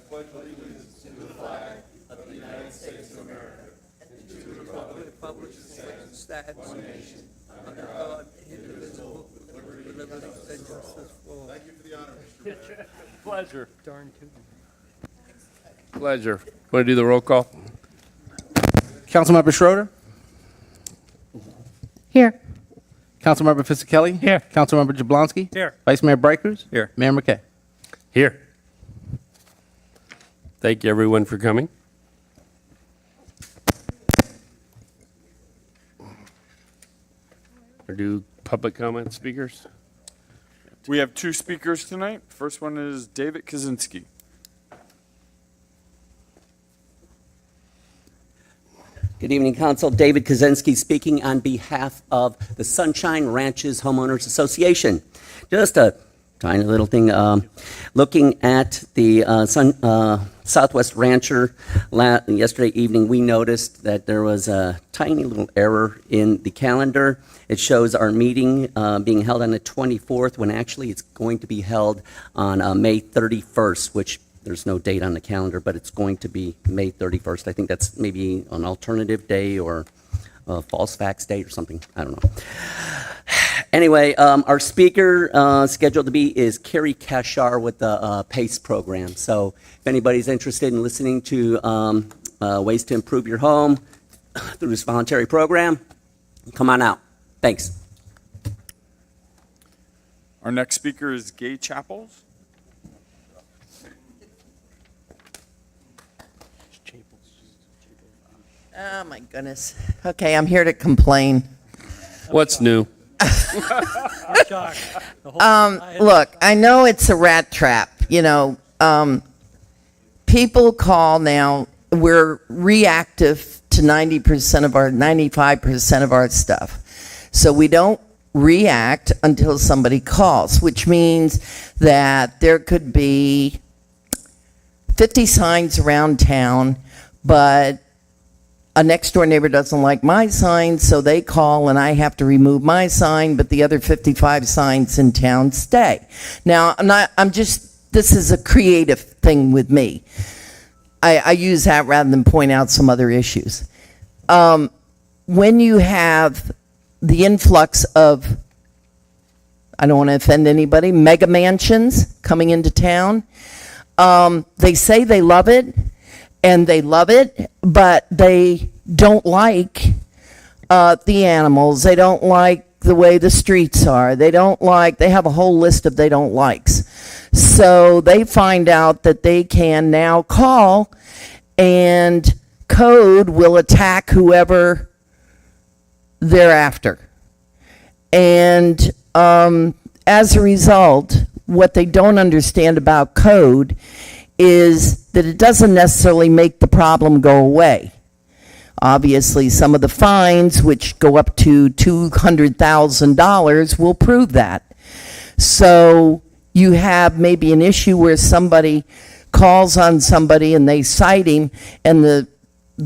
Republic stands one nation under God, indivisible, with liberty and justice for all. Thank you for the honor, Mr. Mayor. Pleasure. Darn tootin'. Pleasure. Want to do the roll call? Councilmember Schroeder. Here. Councilmember Fisickelli. Here. Councilmember Jablonski. Here. Vice Mayor Brighters. Here. Mayor McKay. Here. Thank you, everyone, for coming. Or do public comment speakers? We have two speakers tonight. First one is David Kaczynski. Good evening, Council. David Kaczynski speaking on behalf of the Sunshine Ranches Homeowners Association. Just a tiny little thing. Looking at the Southwest Rancher yesterday evening, we noticed that there was a tiny little error in the calendar. It shows our meeting being held on the 24th when actually it's going to be held on May 31st, which there's no date on the calendar, but it's going to be May 31st. I think that's maybe an alternative day or a false facts date or something. I don't know. Anyway, our speaker scheduled to be is Carrie Kashar with the PACE program. So if anybody's interested in listening to ways to improve your home through this voluntary program, come on out. Thanks. Our next speaker is Gay Chapels. Oh, my goodness. Okay, I'm here to complain. What's new? Look, I know it's a rat trap. You know, people call now. We're reactive to 95% of our stuff. So we don't react until somebody calls, which means that there could be 50 signs around town, but a next door neighbor doesn't like my sign, so they call and I have to remove my sign, but the other 55 signs in town stay. Now, this is a creative thing with me. I use that rather than point out some other issues. When you have the influx of, I don't want to offend anybody, mega mansions coming into town, they say they love it, and they love it, but they don't like the animals. They don't like the way the streets are. They have a whole list of they don't likes. So they find out that they can now call and code will attack whoever they're after. And as a result, what they don't understand about code is that it doesn't necessarily make the problem go away. Obviously, some of the fines, which go up to $200,000, will prove that. So you have maybe an issue where somebody calls on somebody and they cite him, and the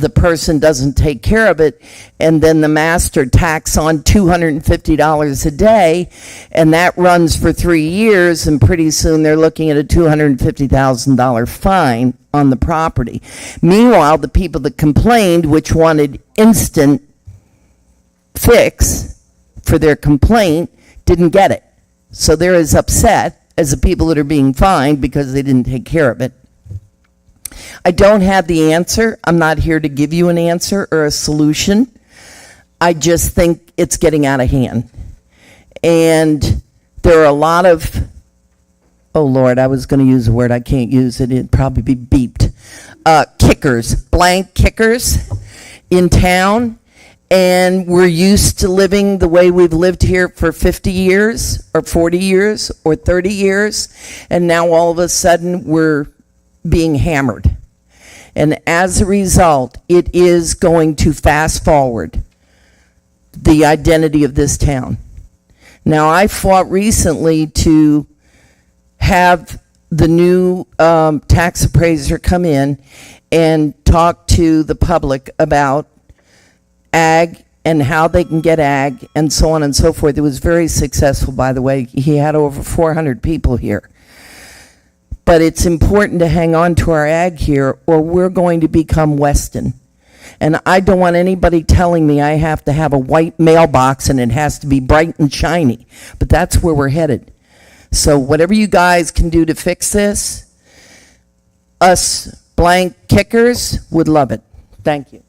person doesn't take care of it, and then the master tacks on $250 a day, and that runs for 3 years, and pretty soon they're looking at a $250,000 fine on the property. Meanwhile, the people that complained, which wanted instant fix for their complaint, didn't get it. So they're as upset as the people that are being fined because they didn't take care of it. I don't have the answer. I'm not here to give you an answer or a solution. I just think it's getting out of hand. And there are a lot of, oh Lord, I was going to use a word, I can't use it, it'd probably be beeped. Kickers, blank kickers in town. And we're used to living the way we've lived here for 50 years or 40 years or 30 years. And now all of a sudden we're being hammered. And as a result, it is going to fast forward the identity of this town. Now, I fought recently to have the new tax appraiser come in and talk to the public about ag and how they can get ag and so on and so forth. It was very successful, by the way. He had over 400 people here. But it's important to hang on to our ag here, or we're going to become Weston. And I don't want anybody telling me I have to have a white mailbox and it has to be bright and shiny. But that's where we're headed. So whatever you guys can do to fix this, us blank kickers would love it. Thank you.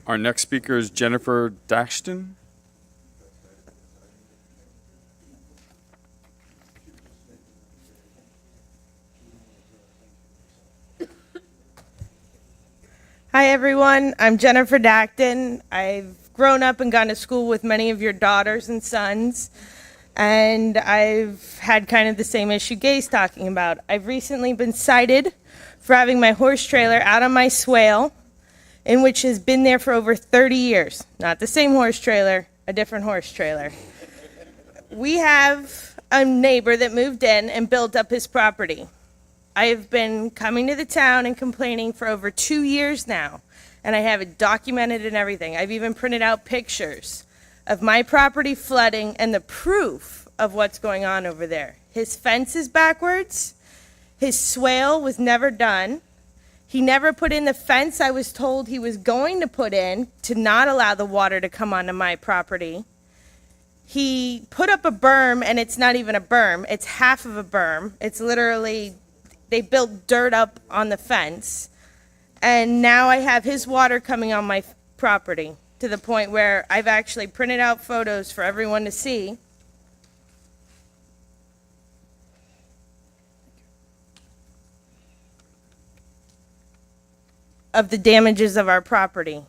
Our next speaker is Jennifer Daxton. Hi, everyone. I'm Jennifer Daxton. I've grown up and gone to school with many of your daughters and sons, and I've had kind of the same issue Gay's talking about. I've recently been cited for having my horse trailer out on my swale, in which has been there for over 30 years. Not the same horse trailer, a different horse trailer. We have a neighbor that moved in and built up his property. I have been coming to the town and complaining for over 2 years now, and I have it documented and everything. I've even printed out pictures of my property flooding and the proof of what's going on over there. His fence is backwards. His swale was never done. He never put in the fence I was told he was going to put in to not allow the water to come onto my property. He put up a berm, and it's not even a berm. It's half of a berm. It's literally, they built dirt up on the fence. And now I have his water coming on my property to the point where I've actually printed out photos for everyone to see. Of the damages of our property.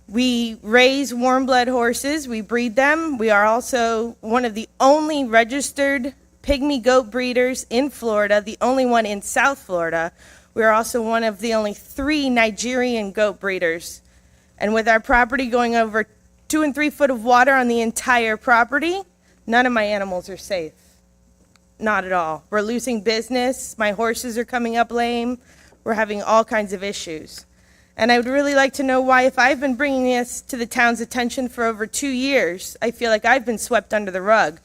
We raise warm-blood horses. We breed them. We are also one of the only registered pygmy goat breeders in Florida, the only one in South Florida. We are also one of the only 3 Nigerian goat breeders. And with our property going over 2 and 3 foot of water on the entire property, none of my animals are safe. Not at all. We're losing business. My horses are coming up lame. We're having all kinds of issues. And I would really like to know why, if I've been bringing this to the town's attention for over 2 years, I feel like I've been swept under the rug.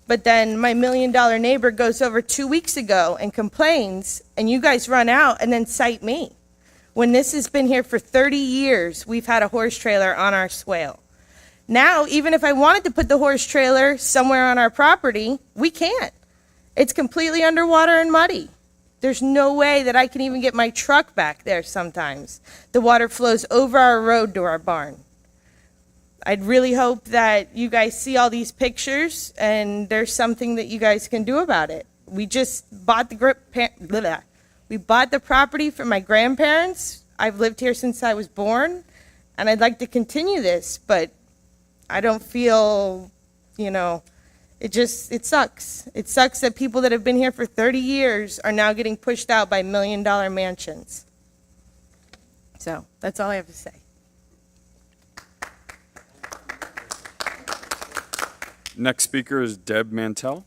But then my $1 million neighbor goes over 2 weeks ago and complains, and you guys run out and then cite me. When this has been here for 30 years, we've had a horse trailer on our swale. Now, even if I wanted to put the horse trailer somewhere on our property, we can't. It's completely underwater and muddy. There's no way that I can even get my truck back there sometimes. The water flows over our road to our barn. I'd really hope that you guys see all these pictures and there's something that you guys can do about it. We just bought we bought the property from my grandparents. I've lived here since I was born, and I'd like to continue this, but I don't feel, it sucks. It sucks that people that have been here for 30 years are now getting pushed out by $1 million mansions. So that's all I have to say. Next speaker is Deb Mantell.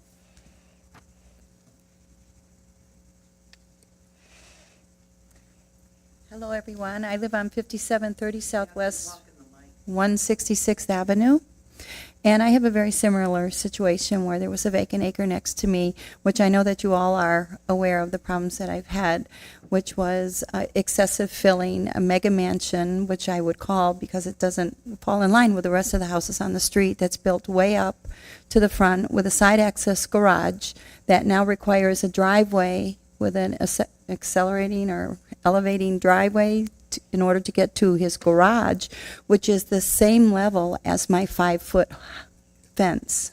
Hello, everyone. I live on 5730 Southwest 166th Avenue. And I have a very similar situation where there was a vacant acre next to me, which I know that you all are aware of the problems that I've had, which was excessive filling, a mega mansion, which I would call because it doesn't fall in line with the rest of the houses on the street, that's built way up to the front with a side access garage that now requires a driveway with an accelerating or elevating driveway in order to get to his garage, which is the same level as my 5-foot fence.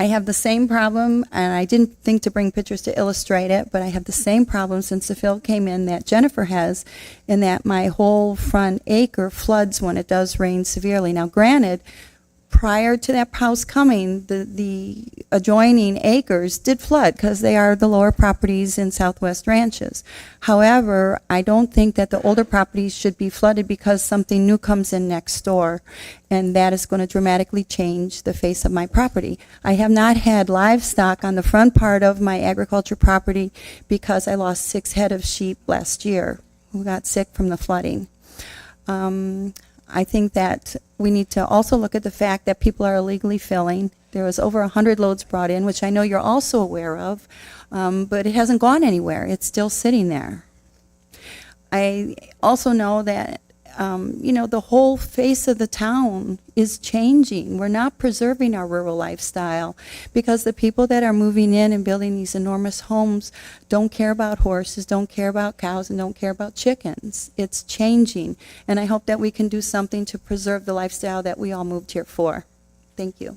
I have the same problem, and I didn't think to bring pictures to illustrate it, but I have the same problem since the fill came in that Jennifer has, in that my whole front acre floods when it does rain severely. Now, granted, prior to that house coming, the adjoining acres did flood because they are the lower properties in Southwest Ranches. However, I don't think that the older properties should be flooded because something new comes in next door, and that is going to dramatically change the face of my property. I have not had livestock on the front part of my agriculture property because I lost 6 head of sheep last year who got sick from the flooding. I think that we need to also look at the fact that people are illegally filling There was over 100 loads brought in, which I know you're also aware of, but it hasn't gone anywhere. It's still sitting there. I also know that, the whole face of the town is changing. We're not preserving our rural lifestyle because the people that are moving in and building these enormous homes don't care about horses, don't care about cows, and don't care about chickens. It's changing, and I hope that we can do something to preserve the lifestyle that we all moved here for. Thank you.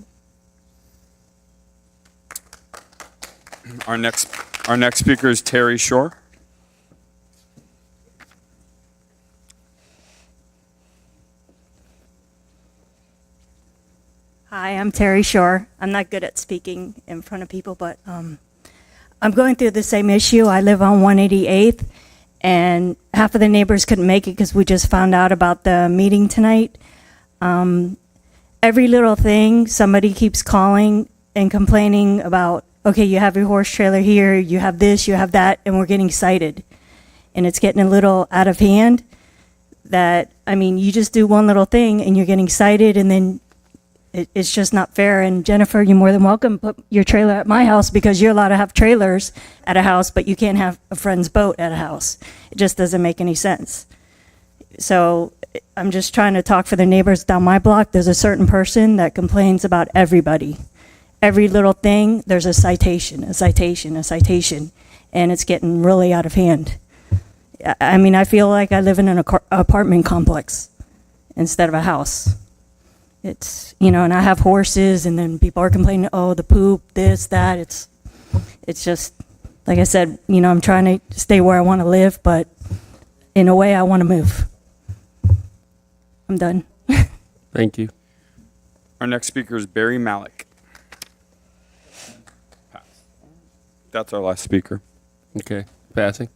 Our next speaker is Terry Shore. Hi, I'm Terry Shore. I'm not good at speaking in front of people, but I'm going through the same issue. I live on 188th, and half of the neighbors couldn't make it because we just found out about the meeting tonight. Every little thing, somebody keeps calling and complaining about, okay, you have your horse trailer here, you have this, you have that, and we're getting cited. And it's getting a little out of hand that, you just do one little thing and you're getting cited, and then it's just not fair. And Jennifer, you're more than welcome to put your trailer at my house because you're allowed to have trailers at a house, but you can't have a friend's boat at a house. It just doesn't make any sense. So I'm just trying to talk for the neighbors down my block. There's a certain person that complains about everybody. Every little thing, there's a citation, a citation, a citation, and it's getting really out of hand. I feel like I live in an apartment complex instead of a house. It's, and I have horses, and then people are complaining, oh, the poop, this, that. It's just, like I said, I'm trying to stay where I want to live, but in a way, I want to move. I'm done. Thank you. Our next speaker is Barry Malik. That's our last speaker. Okay, passing.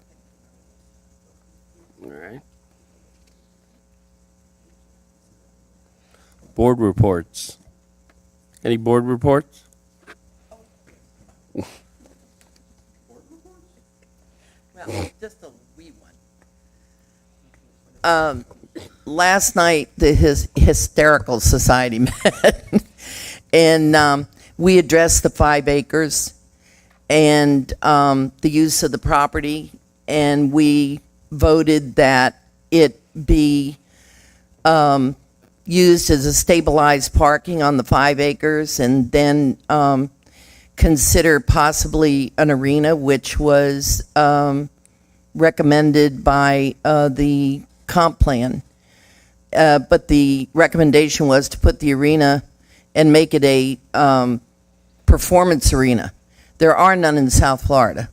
All right. Board reports. Any board reports? Well, just a wee one. Last night, the Hysterical Society met, and we addressed the 5 acres and the use of the property, and we voted that it be used as a stabilized parking on the 5 acres, and then consider possibly an arena, which was recommended by the comp plan. But the recommendation was to put the arena and make it a performance arena. There are none in South Florida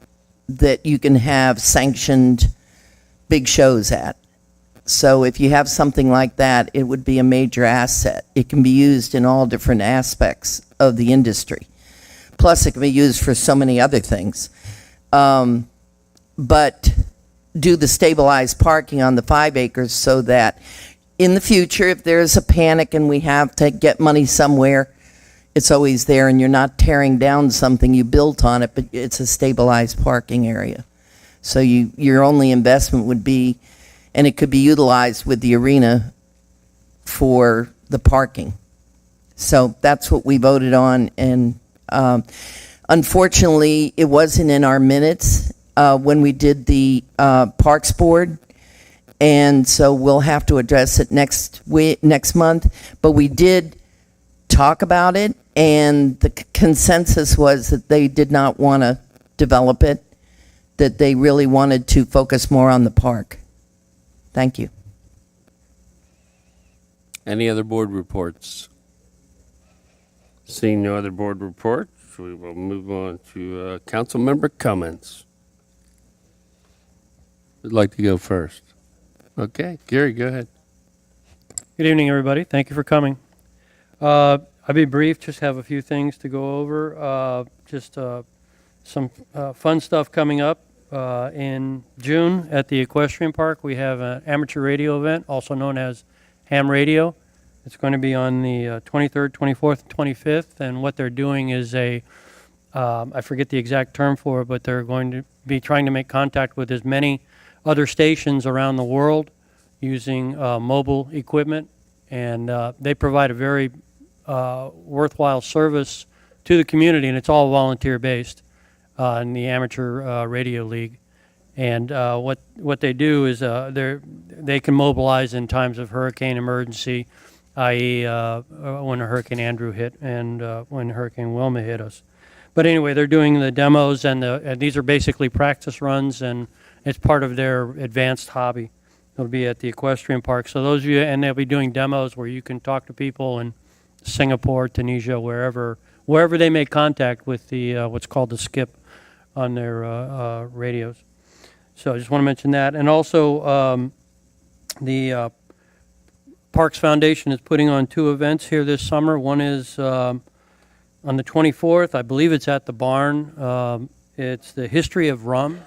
that you can have sanctioned big shows at. So if you have something like that, it would be a major asset. It can be used in all different aspects of the industry. Plus, it can be used for so many other things. But do the stabilized parking on the 5 acres so that in the future, if there's a panic and we have to get money somewhere, it's always there, and you're not tearing down something you built on it, but it's a stabilized parking area. So your only investment would be, and it could be utilized with the arena for the parking. So that's what we voted on, and unfortunately, it wasn't in our minutes when we did the Parks Board, and so we'll have to address it next month. But we did talk about it, and the consensus was that they did not want to develop it, that they really wanted to focus more on the park. Thank you. Any other board reports? Seeing no other board reports, we will move on to council member comments. Who'd like to go first? Okay, Gary, go ahead. Good evening, everybody. Thank you for coming. I'll be brief, just have a few things to go over. Some fun stuff coming up. In June at the Equestrian Park, we have an amateur radio event, also known as Ham Radio. It's going to be on the 23rd, 24th, and 25th, and what they're doing is I forget the exact term for it, but they're going to be trying to make contact with as many other stations around the world using mobile equipment, and they provide a very worthwhile service to the community, and it's all volunteer-based in the Amateur Radio League. And what they do is they can mobilize in times of hurricane emergency, i.e. When Hurricane Andrew hit and when Hurricane Wilma hit us. But anyway, they're doing the demos, and these are basically practice runs, and it's part of their advanced hobby. It'll be at the equestrian park. So those of you, and they'll be doing demos where you can talk to people in Singapore, Tunisia, wherever they make contact with the what's called the skip on their radios. So I just want to mention that. And also the Parks Foundation is putting on 2 events here this summer. One is on the 24th. I believe it's at the barn. It's the history of rum.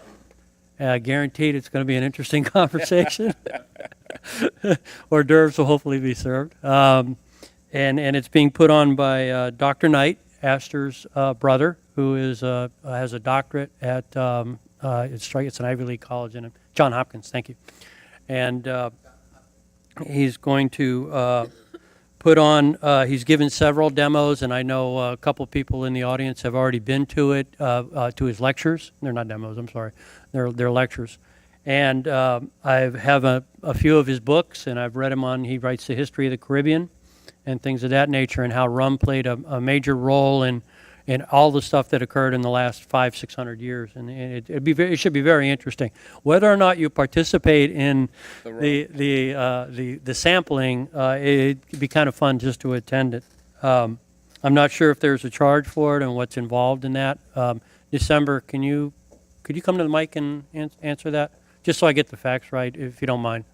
Guaranteed it's going to be an interesting conversation. Hors d'oeuvres will hopefully be served. And it's being put on by Dr. Knight, Astor's brother, who is has a doctorate at it's an Ivy League college in Johns Hopkins. Thank you. And he's going to put on. He's given several demos, and I know a couple of people in the audience have already been to it, to his lectures. They're not demos. I'm sorry. They're lectures. And I have a few of his books, and I've read them on. He writes the history of the Caribbean and things of that nature, and how rum played a major role in all the stuff that occurred in the last 500-600 years, and it should be very interesting. Whether or not you participate in the sampling, it'd be kind of fun just to attend it. I'm not sure if there's a charge for it and what's involved in that. December, could you come to the mic and answer that, just so I get the facts right, if you don't mind?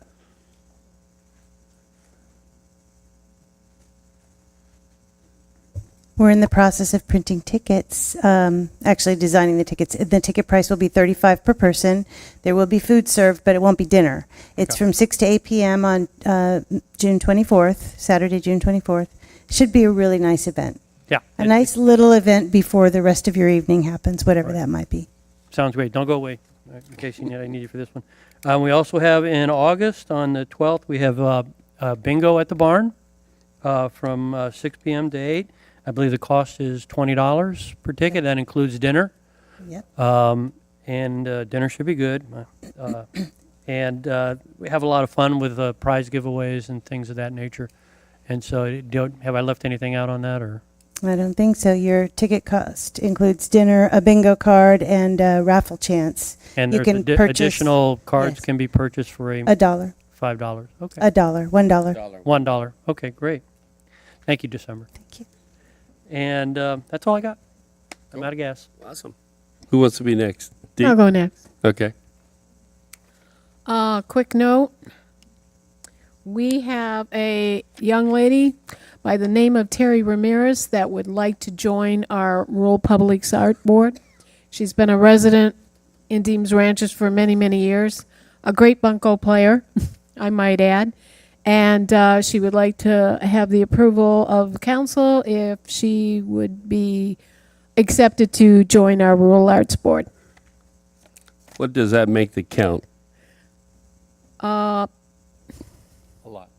We're in the process of printing tickets, actually designing the tickets. The ticket price will be $35 per person. There will be food served, but it won't be dinner. It's from 6 to 8 p.m. on June 24th, Saturday, June 24th. Should be a really nice event. Yeah. A nice little event before the rest of your evening happens, whatever that might be. Sounds great. Don't go away, in case I need you for this one. We also have in August, on the 12th, we have bingo at the barn from 6 p.m. to 8. I believe the cost is $20 per ticket. That includes dinner. Yep. And dinner should be good. And we have a lot of fun with prize giveaways and things of that nature. And so have I left anything out on that? Or? I don't think so. Your ticket cost includes dinner, a bingo card, and a raffle chance. And you there's can purchase, additional cards yes, can be purchased for $1. $5. Okay. $1. $1. Okay, great. Thank you, December. Thank you. And that's all I got. I'm out of gas. Awesome. Who wants to be next? Dee? I'll go next. Okay. Quick note. We have a young lady by the name of Terry Ramirez that would like to join our Rural Public Art Board. She's been a resident in Deems Ranches for many, many years. A great bunco player, I might add. And she would like to have the approval of council if she would be accepted to join our Rural Arts Board. What does that make the count? A lot.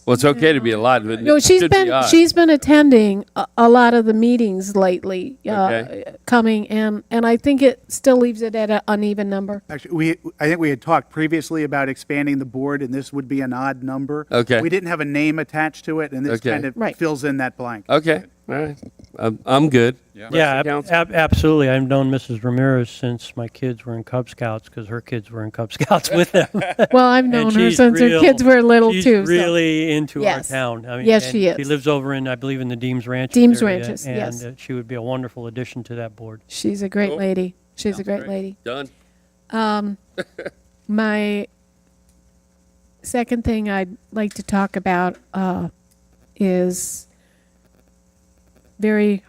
Well, it's okay to be a lot, but No, it should be odd. she's been attending a lot of the meetings lately, Okay. coming, and I think it still leaves it at an uneven number. Actually, I think we had talked previously about expanding the board, and this would be an odd number. Okay. We didn't have a name attached to it, and this Okay. kind of Right. fills in that blank. Okay. All right. I'm good. Yeah, Council? absolutely. I've known Mrs. Ramirez since my kids were in Cub Scouts, because her kids were in Cub Scouts with them. Well, I've known her she's since her kids were little she's too. so- really into Yes. our town. I mean, Yes, and she is. She lives over in, I believe, in the Deems Ranches. Deems area, Ranches, and yes. she would be a wonderful addition to that board. She's a great Cool. lady. She's a great lady. Done. My second thing I'd like to talk about is very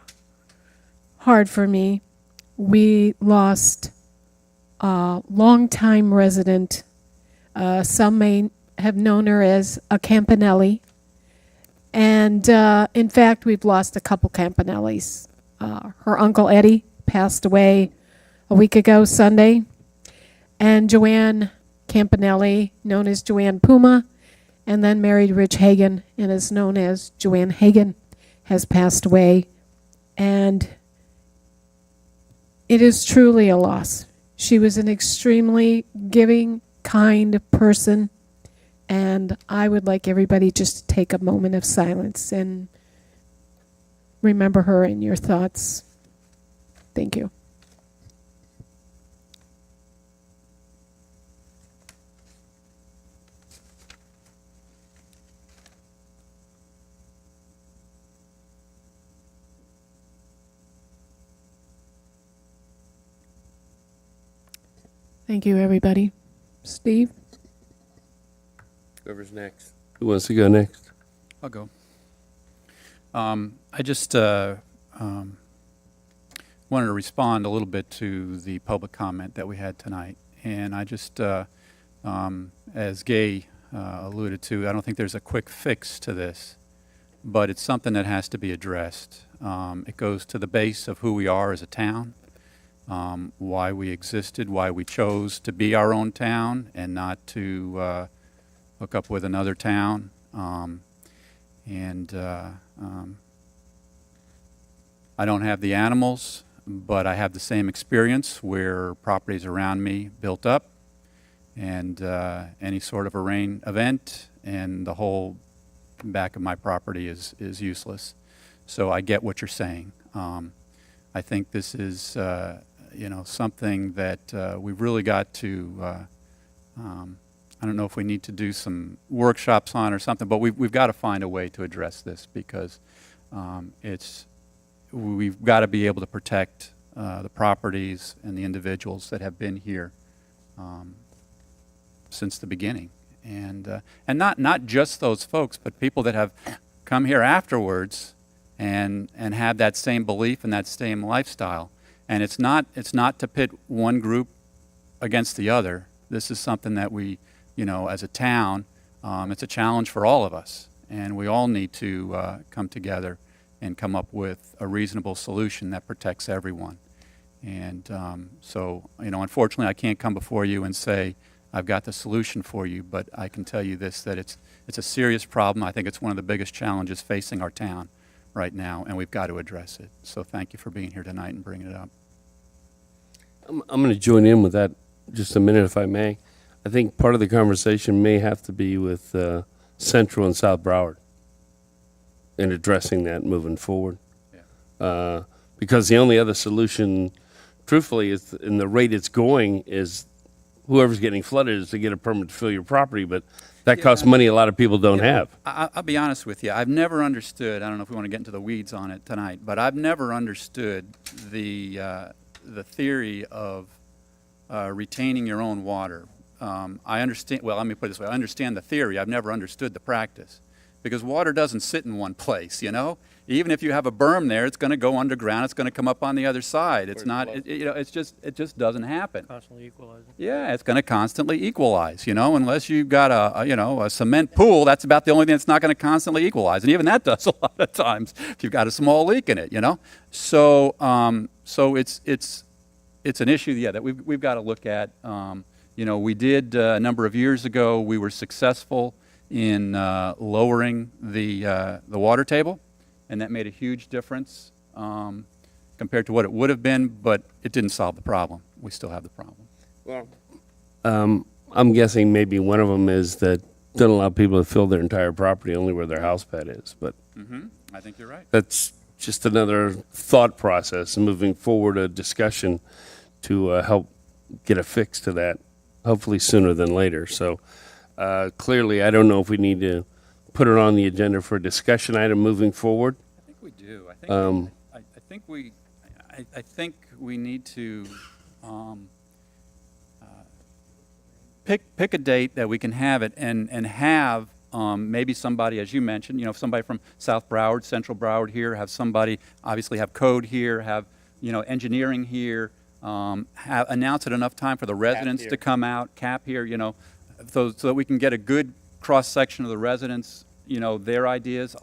hard for me. We lost a longtime resident. Some may have known her as a Campanelli. And in fact, we've lost a couple Campanellis. Her uncle Eddie passed away a week ago Sunday. And Joanne Campanelli, known as Joanne Puma, and then married Rich Hagan and is known as Joanne Hagan, has passed away And it is truly a loss. She was an extremely giving, kind person, and I would like everybody just to take a moment of silence and remember her in your thoughts. Thank you. Thank you, everybody. Steve? Whoever's next. Who wants to go next? I'll go. I just wanted to respond a little bit to the public comment that we had tonight. And I just, as Gay alluded to, I don't think there's a quick fix to this, but it's something that has to be addressed. It goes to the base of who we are as a town, why we existed, why we chose to be our own town and not to hook up with another town. I don't have the animals, but I have the same experience where properties around me built up and any sort of a rain event and the whole back of my property is useless. So I get what you're saying. I think this is something that we've really got to I don't know if we need to do some workshops on or something, but we've got to find a way to address this because we've got to be able to protect the properties and the individuals that have been here since the beginning, and not just those folks, but people that have come here afterwards and have that same belief and that same lifestyle. And it's not to pit one group against the other. This is something that we, as a town, it's a challenge for all of us, and we all need to come together and come up with a reasonable solution that protects everyone. And so, unfortunately, I can't come before you and say I've got the solution for you, but I can tell you this, that it's a serious problem. I think it's one of the biggest challenges facing our town right now, and we've got to address it. So thank you for being here tonight and bringing it up. I'm going to join in with that just a minute, if I may. I think part of the conversation may have to be with Central and South Broward and addressing that moving forward. Yeah. Because the only other solution, truthfully, is in the rate it's going is whoever's getting flooded is to get a permit to fill your property, but that costs money a lot of people don't have. I'll be honest with you. I've never understood, I don't know if we want to get into the weeds on it tonight, but I've never understood the theory of retaining your own water. I understand, well, let me put it this way. I understand the theory. I've never understood the practice. Because water doesn't sit in one place, Even if you have a berm there, it's going to go underground. It's going to come up on the other side. It's not, it just doesn't happen. Constantly equalizing. Yeah, it's going to constantly equalize, unless you've got a cement pool, that's about the only thing that's not going to constantly equalize. And even that does a lot of times if you've got a small leak in it, So, it's an issue, that we've got to look at. We did a number of years ago, we were successful in lowering the water table, and that made a huge difference compared to what it would have been, but it didn't solve the problem. We still have the problem. Well, I'm guessing maybe one of them is that don't allow people to fill their entire property only where their house pad is, but I think you're right. that's just another thought process and moving forward a discussion to help get a fix to that, hopefully sooner than later. So clearly, I don't know if we need to put it on the agenda for a discussion item moving forward. I think we do. I think we need to pick a date that we can have it and have maybe somebody, as you mentioned, somebody from South Broward, Central Broward here, have somebody obviously have code here, have engineering here, announce it enough time for the residents to come out, cap here, so that we can get a good cross section of the residents, their ideas.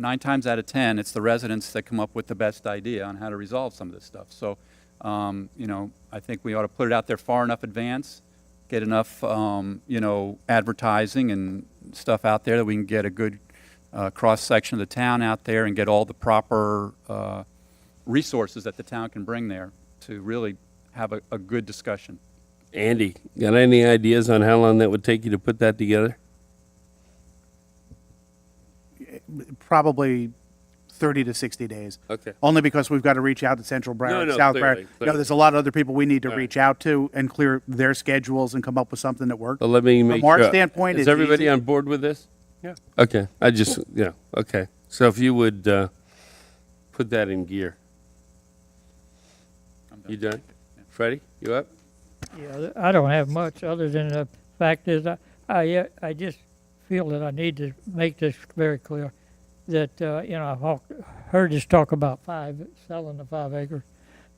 9 times out of 10, it's the residents that come up with the best idea on how to resolve some of this stuff. So, I think we ought to put it out there far enough advance, get enough, advertising and stuff out there that we can get a good cross-section of the town out there and get all the proper resources that the town can bring there to really have a good discussion. Andy, got any ideas on how long that would take you to put that together? Probably 30 to 60 days. Okay. Only because we've got to reach out to Central Broward, No, South clearly, Broward. There's a lot of other people we need to reach out to and clear their schedules and come up with something that works. Well, let me make From our sure. standpoint, Is it's everybody easy. on board with this? Yeah. Okay, okay. So if you would put that in gear. You done? Freddie, you up? Yeah, I don't have much other than the fact is I just feel that I need to make this very clear that, I've heard this talk about selling the 5 acres,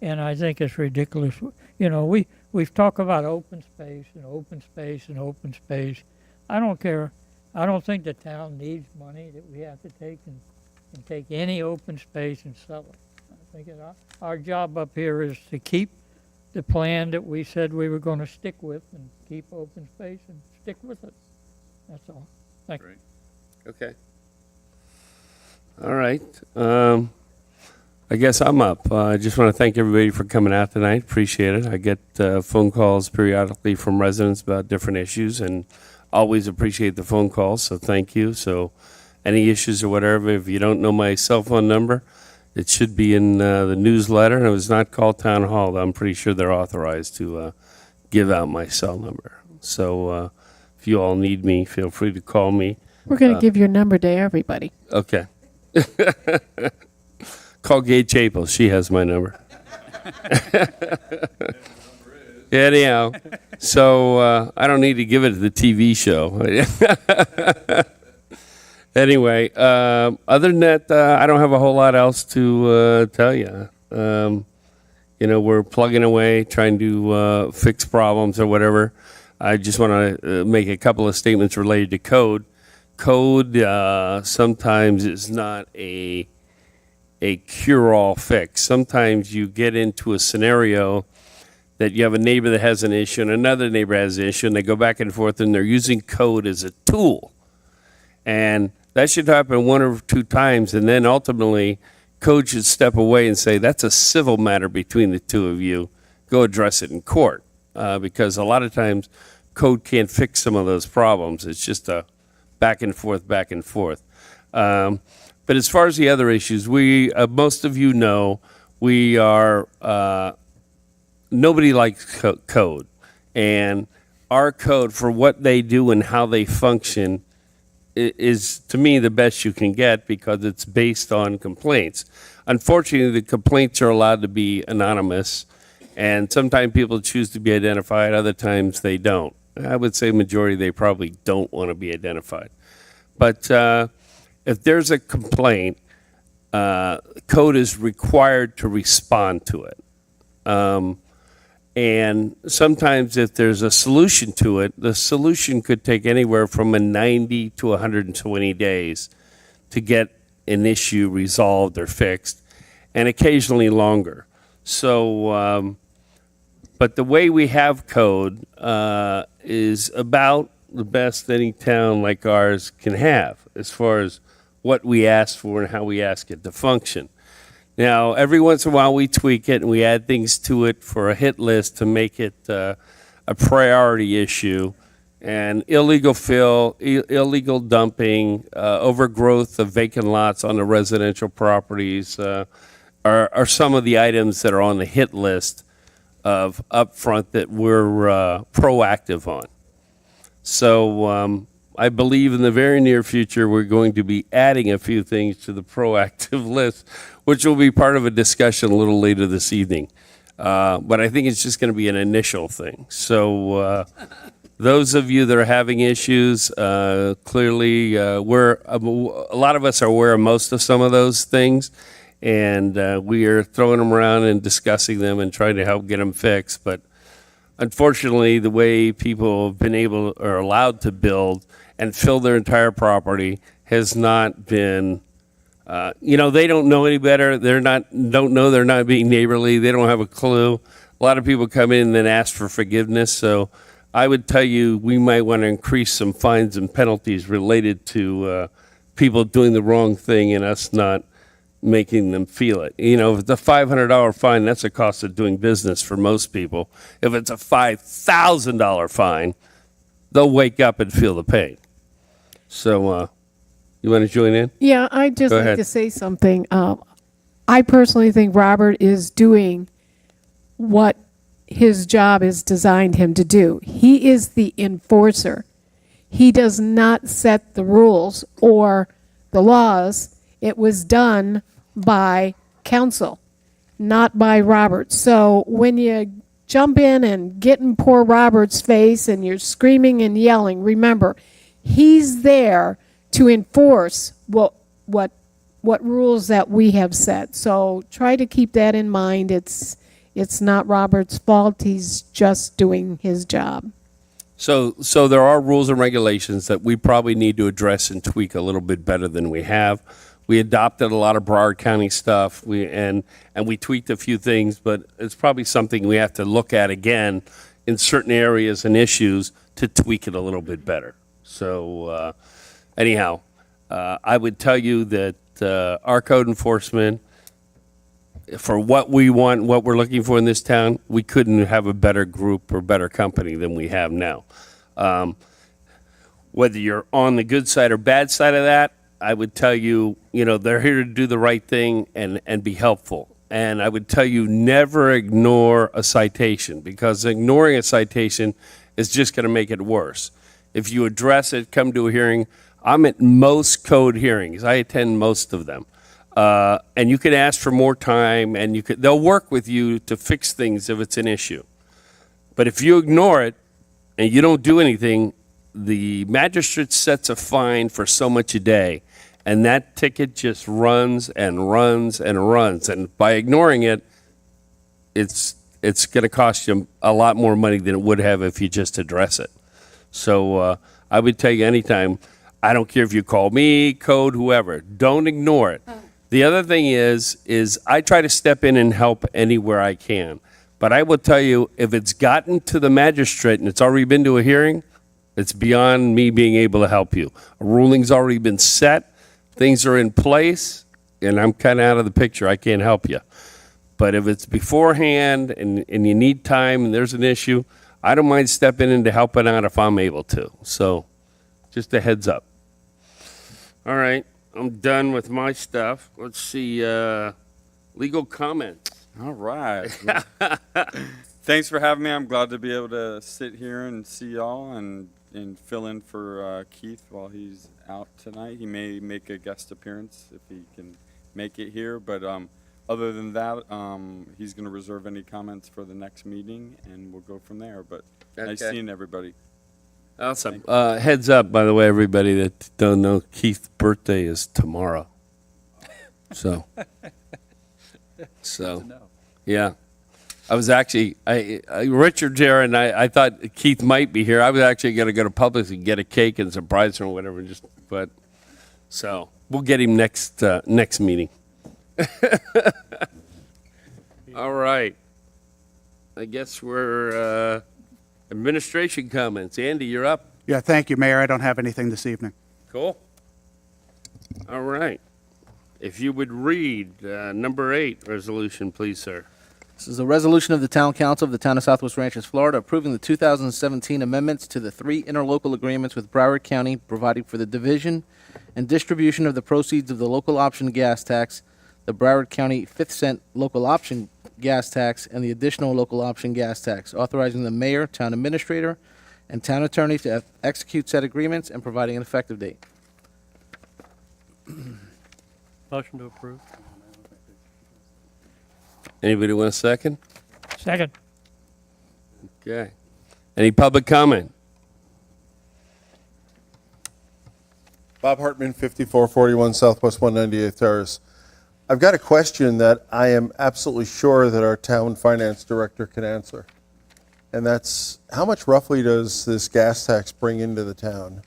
and I think it's ridiculous. We've talked about open space and open space and open space. I don't care. I don't think the town needs money that we have to take and take any open space and sell it. I think our job up here is to keep the plan that we said we were going to stick with and keep open space and stick with it. That's all. Thank you. Okay. All right. I guess I'm up. I just want to thank everybody for coming out tonight. Appreciate it. I get phone calls periodically from residents about different issues, and always appreciate the phone calls, so thank you. So any issues or whatever, if you don't know my cell phone number, it should be in the newsletter, and it was not called Town Hall. I'm pretty sure they're authorized to give out my cell number. So if you all need me, feel free to call me. We're going to give your number to everybody. Okay. Call Gay Chapel. She has my number. Anyhow, so I don't need to give it to the TV show. Anyway, other than that, I don't have a whole lot else to tell you. We're plugging away, trying to fix problems or whatever. I just want to make a couple of statements related to code. Code sometimes is not a cure-all fix. Sometimes you get into a scenario that you have a neighbor that has an issue and another neighbor has an issue, and they go back and forth, and they're using code as a tool. And that should happen 1 or 2 times, and then ultimately code should step away and say, that's a civil matter between the two of you. Go address it in court. Because a lot of times code can't fix some of those problems. It's just a back and forth, back and forth. But as far as the other issues, we, most of you know, we are, nobody likes code. And our code, for what they do and how they function, is, to me, the best you can get because it's based on complaints. Unfortunately, the complaints are allowed to be anonymous, and sometimes people choose to be identified, other times they don't. I would say majority, they probably don't want to be identified. But if there's a complaint, code is required to respond to it. And sometimes if there's a solution to it, the solution could take anywhere from 90 to 120 days to get an issue resolved or fixed, and occasionally longer. So, but the way we have code is about the best any town like ours can have as far as what we ask for and how we ask it to function. Now, every once in a while we tweak it and we add things to it for a hit list to make it a priority issue. And illegal fill, illegal dumping, overgrowth of vacant lots on the residential properties are some of the items that are on the hit list of upfront that we're proactive on. So I believe in the very near future we're going to be adding a few things to the proactive list, which will be part of a discussion a little later this evening. But I think it's just going to be an initial thing. So those of you that are having issues, clearly a lot of us are aware of most of some of those things, and we are throwing them around and discussing them and trying to help get them fixed. But unfortunately, the way people have been able or allowed to build and fill their entire property has not been, they don't know any better. Don't know they're not being neighborly. They don't have a clue. A lot of people come in and then ask for forgiveness. So I would tell you we might want to increase some fines and penalties related to people doing the wrong thing and us not making them feel it. You know, if it's a $500 fine, that's the cost of doing business for most people. If it's a $5,000 fine, they'll wake up and feel the pain. So, you want to join in? Yeah, I'd just Go like ahead. to say something. I personally think Robert is doing what his job is designed him to do. He is the enforcer. He does not set the rules or the laws. It was done by council, not by Robert. So when you jump in and get in poor Robert's face and you're screaming and yelling, remember, he's there to enforce what rules that we have set. So try to keep that in mind. It's not Robert's fault. He's just doing his job. So there are rules and regulations that we probably need to address and tweak a little bit better than we have. We adopted a lot of Broward County stuff, and we tweaked a few things, but it's probably something we have to look at again in certain areas and issues to tweak it a little bit better. So anyhow, I would tell you that our code enforcement, for what we want, what we're looking for in this town, we couldn't have a better group or better company than we have now. Whether you're on the good side or bad side of that, I would tell you, you know, they're here to do the right thing and be helpful. And I would tell you, never ignore a citation, because ignoring a citation is just going to make it worse. If you address it, come to a hearing. I'm at most code hearings. I attend most of them. And you can ask for more time, and they'll work with you to fix things if it's an issue. But if you ignore it and you don't do anything, the magistrate sets a fine for so much a day, and that ticket just runs and runs and runs. And by ignoring it, it's going to cost you a lot more money than it would have if you just address it. So I would tell you anytime, I don't care if you call me, code, whoever, don't ignore it. The other thing is I try to step in and help anywhere I can. But I will tell you, if it's gotten to the magistrate and it's already been to a hearing, it's beyond me being able to help you. A ruling's already been set, things are in place, and I'm kind of out of the picture. I can't help you. But if it's beforehand and you need time and there's an issue, I don't mind stepping in to help it out if I'm able to. So just a heads up. All right, I'm done with my stuff. Let's see, legal comments. All right. Thanks for having me. I'm glad to be able to sit here and see y'all and fill in for Keith while he's out tonight. He may make a guest appearance if he can make it here, but other than that, he's going to reserve any comments for the next meeting, and we'll go from there. But nice Okay. seeing everybody. Awesome. Heads up, by the way, everybody that don't know, Keith's birthday is tomorrow. So, yeah. I was actually, Richard here, and I thought Keith might be here. I was actually going to go to Publix and get a cake and surprise him or whatever. So we'll get him next meeting. All right. I guess we're administration comments. Andy, you're up. Yeah, thank you, Mayor. I don't have anything this evening. Cool. All right. If you would read number 8 resolution, please, sir. This is a resolution of the Town Council of the Town of Southwest Ranches, Florida, approving the 2017 amendments to the 3 interlocal agreements with Broward County, providing for the division and distribution of the proceeds of the local option gas tax, the Broward County 5th cent local option gas tax, and the additional local option gas tax, authorizing the mayor, town administrator, and town attorney to execute said agreements and providing an effective date. Motion to approve. Anybody want a second? Second. Okay. Any public comment? Bob Hartman, 5441 Southwest 198th Terrace. I've got a question that I am absolutely sure that our town finance director can answer. And that's, how much roughly does this gas tax bring into the town?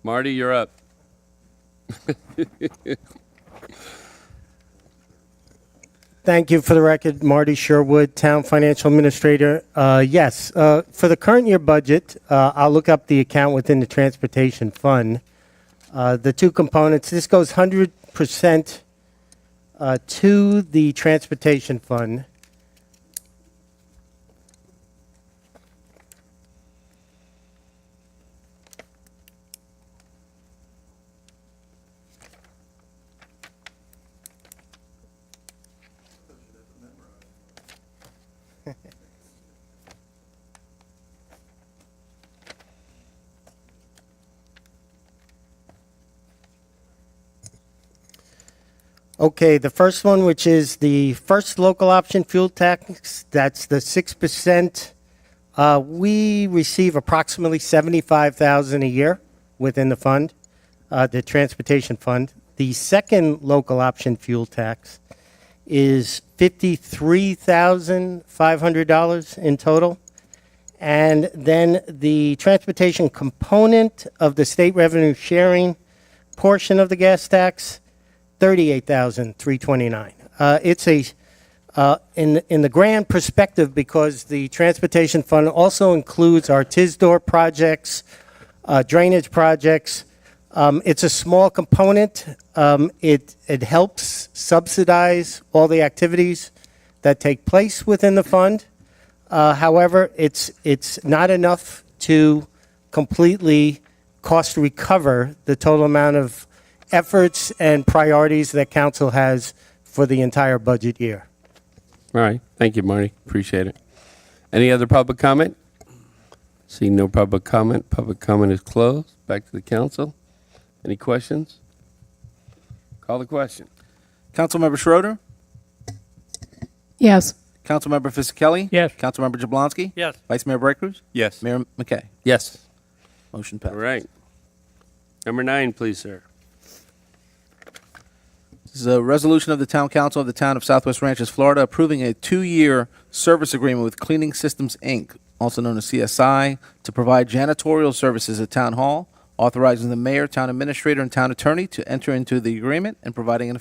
Marty, you're up. Thank you. For the record, Marty Sherwood, Town Financial Administrator. Yes, for the current year budget, I'll look up the account within the Transportation Fund. The two components, this goes 100% to the Transportation Fund. Okay, the first one, which is the first local option fuel tax, that's the 6%. We receive approximately $75,000 a year within the fund, the Transportation Fund. The second local option fuel tax is $53,500 in total. And then the transportation component of the state revenue sharing portion of the gas tax, $38,329. It's in the grand perspective, because the Transportation Fund also includes our TISDOR projects, drainage projects. It's a small component. It helps subsidize all the activities that take place within the fund. However, it's not enough to completely cost recover the total amount of efforts and priorities that council has for the entire budget year. All right. Thank you, Marty. Appreciate it. Any other public comment? See no public comment. Public comment is closed. Back to the council. Any questions? Call the question. Councilmember Schroeder, Yes. Councilmember Fisickelli, Yes. Councilmember Jablonski, Yes. Vice Mayor Bright Cruz, Yes. Mayor McKay. Yes. Motion All passed. right. Number 9, please, sir. This is a resolution of the Town Council of the Town of Southwest Ranches, Florida, approving a 2-year service agreement with Cleaning Systems, Inc., also known as CSI, to provide janitorial services at Town Hall, authorizing the mayor, town administrator, and town attorney to enter into the agreement and providing an